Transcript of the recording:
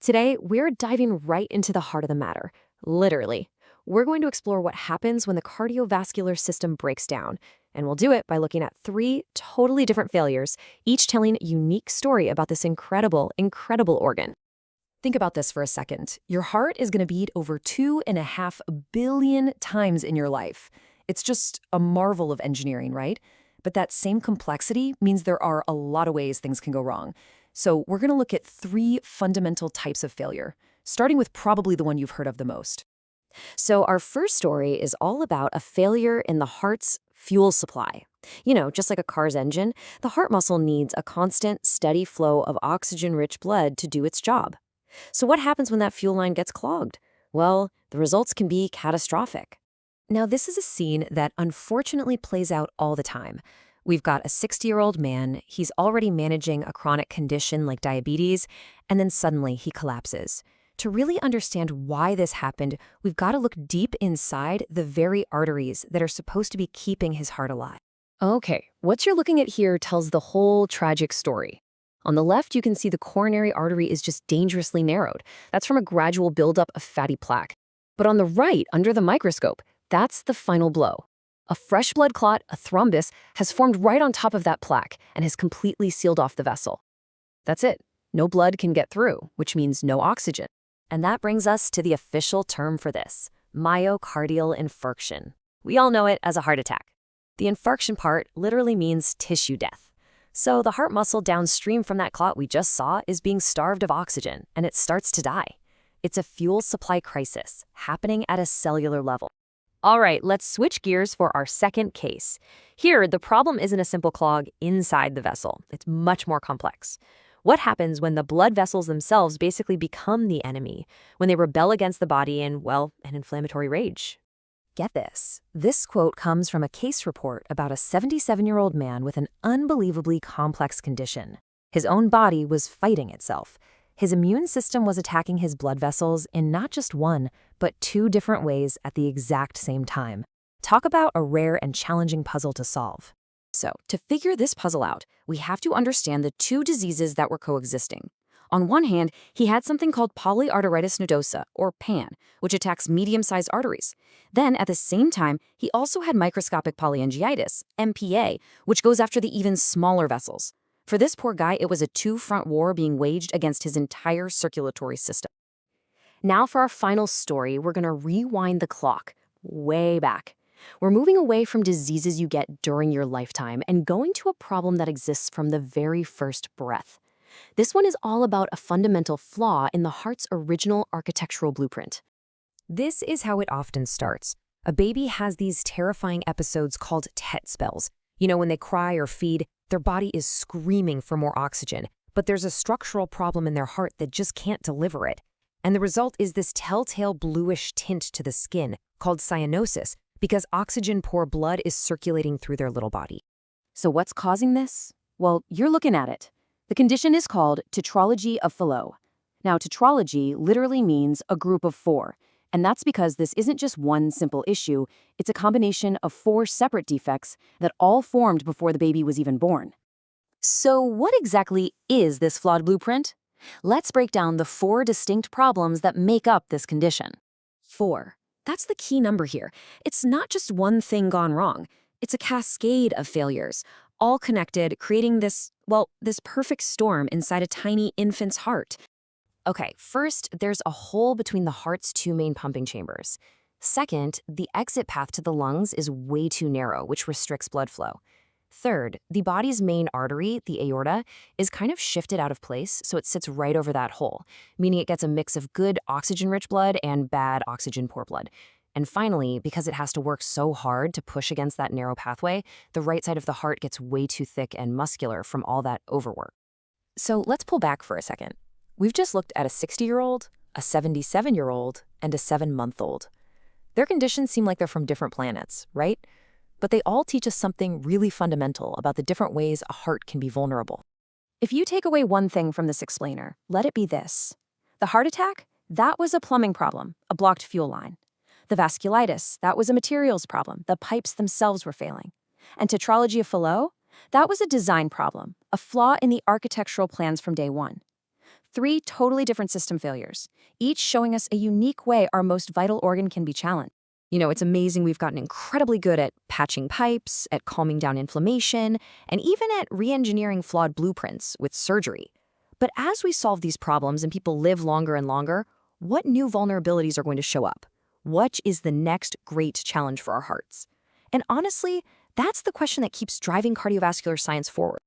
Today, we're diving right into the heart of the matter, literally. We're going to explore what happens when the cardiovascular system breaks down, and we'll do it by looking at three totally different failures, each telling a unique story about this incredible organ. Think about this for a second. Your heart is going to beat over 2.5 billion times in your life. It's just a marvel of engineering, right? But that same complexity means there are a lot of ways things can go wrong. So we're going to look at three fundamental types of failure, starting with probably the one you've heard of the most. So our first story is all about a failure in the heart's fuel supply. Just like a car's engine, the heart muscle needs a constant, steady flow of oxygen-rich blood to do its job. So what happens when that fuel line gets clogged? Well, the results can be catastrophic. Now, this is a scene that unfortunately plays out all the time. We've got a 60-year-old man, he's already managing a chronic condition like diabetes, and then suddenly he collapses. To really understand why this happened, we've got to look deep inside the very arteries that are supposed to be keeping his heart alive. Okay, what you're looking at here tells the whole tragic story. On the left, you can see the coronary artery is just dangerously narrowed. That's from a gradual buildup of fatty plaque. But on the right, under the microscope, that's the final blow. A fresh blood clot, a thrombus, has formed right on top of that plaque and has completely sealed off the vessel. That's it. No blood can get through, which means no oxygen. And that brings us to the official term for this, myocardial infarction. We all know it as a heart attack. The infarction part literally means tissue death. So the heart muscle downstream from that clot we just saw is being starved of oxygen, and it starts to die. It's a fuel supply crisis happening at a cellular level. All right, let's switch gears for our second case. Here, the problem isn't a simple clog inside the vessel. It's much more complex. What happens when the blood vessels themselves basically become the enemy, when they rebel against the body in, well, an inflammatory rage? Get this. This quote comes from a case report about a 77-year-old man with an unbelievably complex condition. His own body was fighting itself. His immune system was attacking his blood vessels in not just one, but two different ways at the exact same time. Talk about a rare and challenging puzzle to solve. So, to figure this puzzle out, we have to understand the two diseases that were coexisting. On one hand, he had something called polyarteritis nodosa, or PAN, which attacks medium-sized arteries. Then, at the same time, he also had microscopic polyangiitis, MPA, which goes after the even smaller vessels. For this poor guy, it was a two-front war being waged against his entire circulatory system. Now for our final story, we're going to rewind the clock way back. We're moving away from diseases you get during your lifetime and going to a problem that exists from the very first breath. This one is all about a fundamental flaw in the heart's original architectural blueprint. This is how it often starts. A baby has these terrifying episodes called tet spells. When they cry or feed, their body is screaming for more oxygen, but there's a structural problem in their heart that just can't deliver it. And the result is this telltale bluish tint to the skin, called cyanosis, because oxygen-poor blood is circulating through their little body. So what's causing this? Well, you're looking at it. The condition is called tetralogy of Fallot. Now, tetralogy literally means a group of four, and that's because this isn't just one simple issue, it's a combination of four separate defects that all formed before the baby was even born. So what exactly is this flawed blueprint? Let's break down the four distinct problems that make up this condition. 4. That's the key number here. It's not just one thing gone wrong. It's a cascade of failures, all connected, creating this perfect storm inside a tiny infant's heart. Okay, first, there's a hole between the heart's two main pumping chambers. Second, the exit path to the lungs is way too narrow, which restricts blood flow. Third, the body's main artery, the aorta, is kind of shifted out of place, so it sits right over that hole, meaning it gets a mix of good oxygen-rich blood and bad oxygen-poor blood. And finally, because it has to work so hard to push against that narrow pathway, the right side of the heart gets way too thick and muscular from all that overwork. So let's pull back for a second. We've just looked at a 60-year-old, a 77-year-old, and a 7-month-old. Their conditions seem like they're from different planets, right? But they all teach us something really fundamental about the different ways a heart can be vulnerable. If you take away one thing from this explainer, let it be this. The heart attack, that was a plumbing problem, a blocked fuel line. The vasculitis, that was a materials problem, the pipes themselves were failing. And tetralogy of Fallot, that was a design problem, a flaw in the architectural plans from day one. Three totally different system failures, each showing us a unique way our most vital organ can be challenged. It's amazing we've gotten incredibly good at patching pipes, at calming down inflammation, and even at re-engineering flawed blueprints with surgery. But as we solve these problems and people live longer and longer, what new vulnerabilities are going to show up? What is the next great challenge for our hearts? And honestly, that's the question that keeps driving cardiovascular science forward.